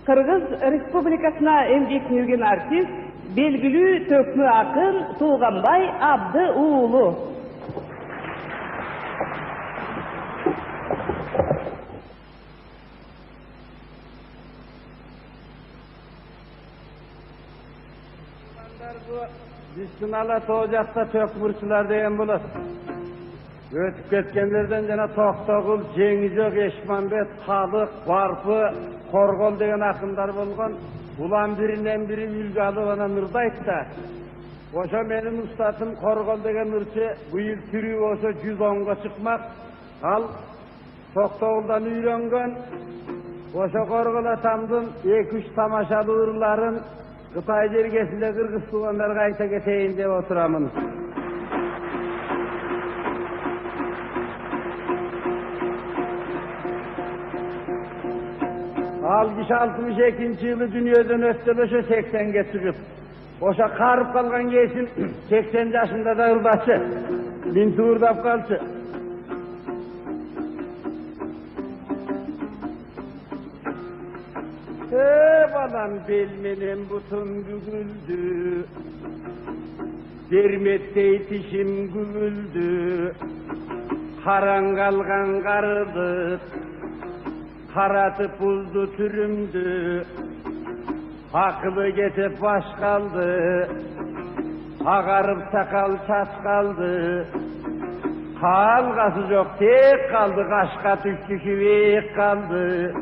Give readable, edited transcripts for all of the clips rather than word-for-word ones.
Kırgız Respublikasına emgek singirgen artist, belgili tökmü akın Tuğganbay Abdı Uğulu. Distinala toğjakta tökmürçüler degen bolar. Ötüp ketkenlerden jana Toktogul, Jengizök, Eşmanbet, Halık, Barpı, Korgol degen akınдар bolgon. Ulan birinden biri ülgü alıp ana nırda aytsa. Oşa menin ustatım Korgol degen ırçı bu yıl türü olsa 110'ga çıkmak. Al Toktogul'dan üyrengen. Oşa Korgol atamdın 2-3 tamaşalı ırların Kıtay jergesinde Kırgız tuğanlarga ayta geteyin dep oturamın. Al kişi 62. yılı dünyadan öttöleşe 80'ge çıkıp. Oşa karıp kalgan geçin 80 yaşında da ırdaşı. Min tuğurdap kalçı. Balan belmenem butun gügüldü. Dermette itişim gügüldü. Karan kalgan karıdık. Karatıp buzdu türümdü. Aklı getip baş kaldı. Ağarıp sakal çaş kaldı. Kalgası yok tek kaldı. Kaşka tüştüşüvek kaldı.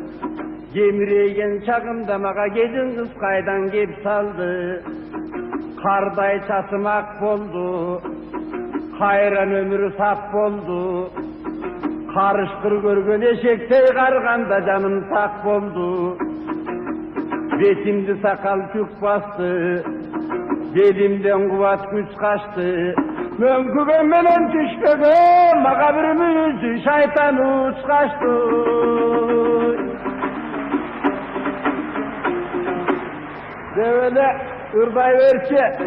Gemireygen çakımdamağa gedin kız kaydan gep saldı. Karday çasımak boldu. Hayran ömrü sap boldu. Karıştır görgön eşektey karganda canım sak boldu. Betimdi sakal tük bastı. Belimden kuvat güç kaçtı. Mönkügen menen tüşkege makabirimin yüzü şeytan uç kaçtı. Devele ırday verçe,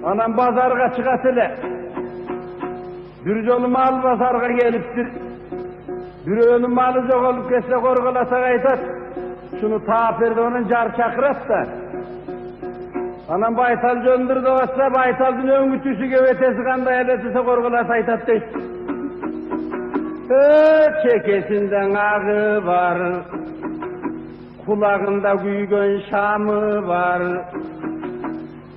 anam pazarga çıkat ele. Bir jolu mal pazarga geliptir. Biröөнün malı jok olup kesse korgolasak aytat. Şunu taaperde onun jar çakırat da. Anam baytal jondurdu olsa baytaldın öngütüsü gövetesi kanday eletise korgolasa aytat deyt. Çekesinden ağı var. Kulağında güygön şamı var.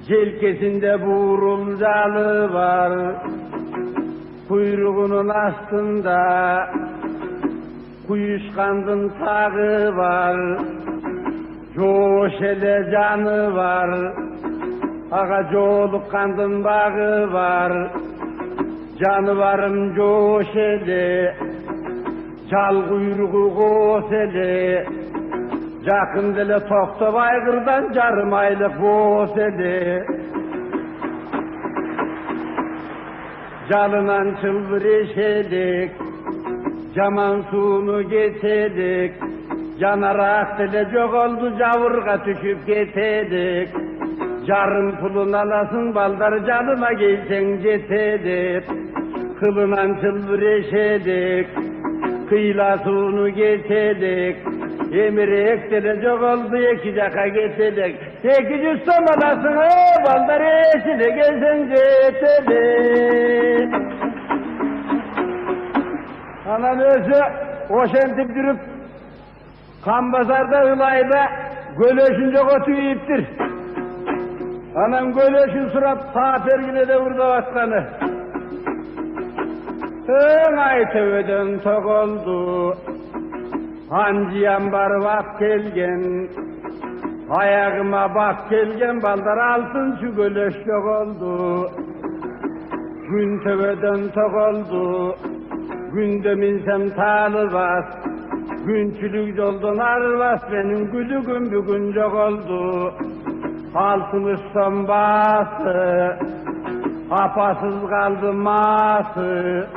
Jelkesinde buğrulcalı var. Kuyruğunun astında kuyuşkandın tağı var. Coşele canı var. Ağa coğluk kandın bağı var. Canıvarım coşele. Çal kuyruğu kosele. Yakın dile tokta baygırdan carım aylık boğuz eli. Calınan çılbır eşelik, caman suyunu geçedik. Canarak dile çok oldu cavurga düşüp getedik. Carın pulun alasın baldar canına gelsen getedik. Kılınan çılbır eşelik, kıyla suyunu geçedik. Emirek dile çok oldu iki caka getedik. 800 tomalasını baldar eşine gelsen getedik. Anan özü oşentip durup Kambazar'da ılayda gölöşünce kotu yiyiptir. Anam gölöşün surat tapergine de vurdu aslanı. Ay töveden tok oldu. Hancıyan barvak kelgen. Ayağıma bak kelgen baldar altın şu gölöş yok oldu. Gün töveden tok oldu. Günde minsem talı bas. Günçülük yoldan arvas benim gülügüm bugün yok oldu. Altın üstten bası. Apasız kaldı ması.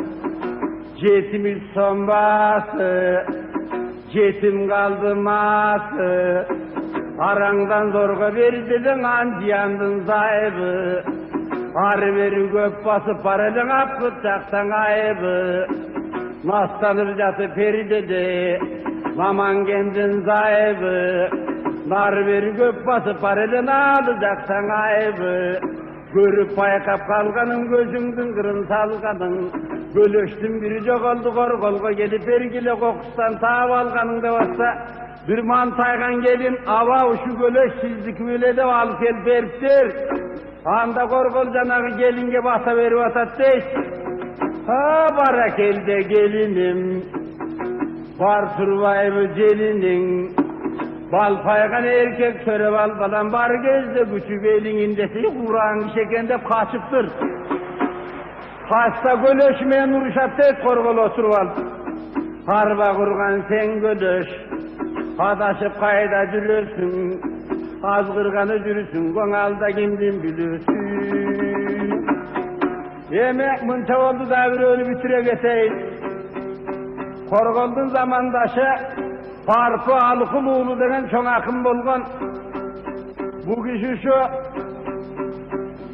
Cetimiz son bası. Cetim kaldı ması. Arandan zorga verdin anciyandın sahibi. Arı veri gök basıp paralın akıp çaksan ayıbı. Nastanır jatı peri dedi. Maman kendin sahibi. nar veri gök basıp bareden alacaksan ayıbı. Görüp bayakap kalganın gözüngdün kırın salganın. Gölöştün biri çok oldu korkolga gelip ergile kokustan tav alganın da varsa. Bir mantaygan gelin ava uşu gölöş sizlik öyle de al gel beriptir. Anda korkol canağı gelinge basa verip atat deyiz. Ha barak elde gelinim, var survivor gelinin. Bal paygan erkek söre bal balan bar gezde küçük elingindesi Kur'an şekende kaçıptır. Hasta gölöşmeyen uruşat tek korkol oturval. Harba kurgan sen gölöş, adaşıp kayda jürürsün. Az kırganı jürürsün, konalda kimdin bilürsün. Yemek mınça oldu da bir ölü bitire geteyiz. Korgoldun zamandaşı, Farkı Alıkıl Uğlu denen çoğun akım bolgan. Bu kişi şu,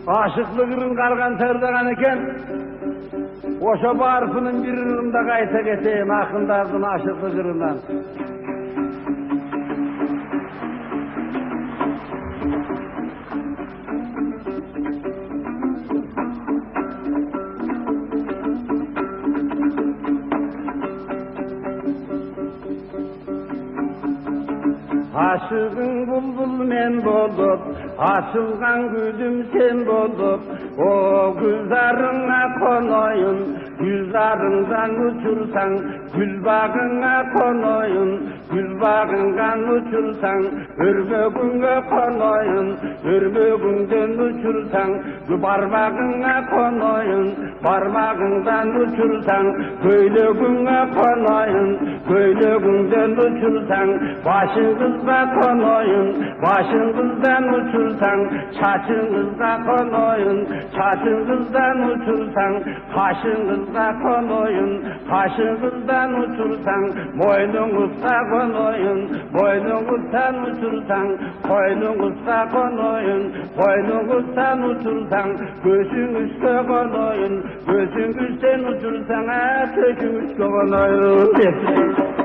aşıklıgırın kalgan terdagan eken, oşa barfının bir ırında kayta geteyim, akındardın aşıklıgırından. Aşığın bulbul men bolup, açılgan gülüm sen bolup, o güldarına konoyun, güldarından uçursan, gül bağına konoyun, gül bağından uçursan, örmögünge konoyun, örmögünden uçursan, parmağına konoyun, parmağından uçursan, köylüğüne konoyun, köylüğünden uçursan, başınızda konoyun, başınızdan uçursan, saçınızda konoyun, saçınızdan uçursan, kaşınızda konoyun, kaşınızdan uçursan, boynunuzda konoyun, boynunuzdan uçursan, boynunuzda konoyun, boynunuzdan uçursan, gözünüzde konoyun, gözünüzden uçursan, gözünüzde konoyun.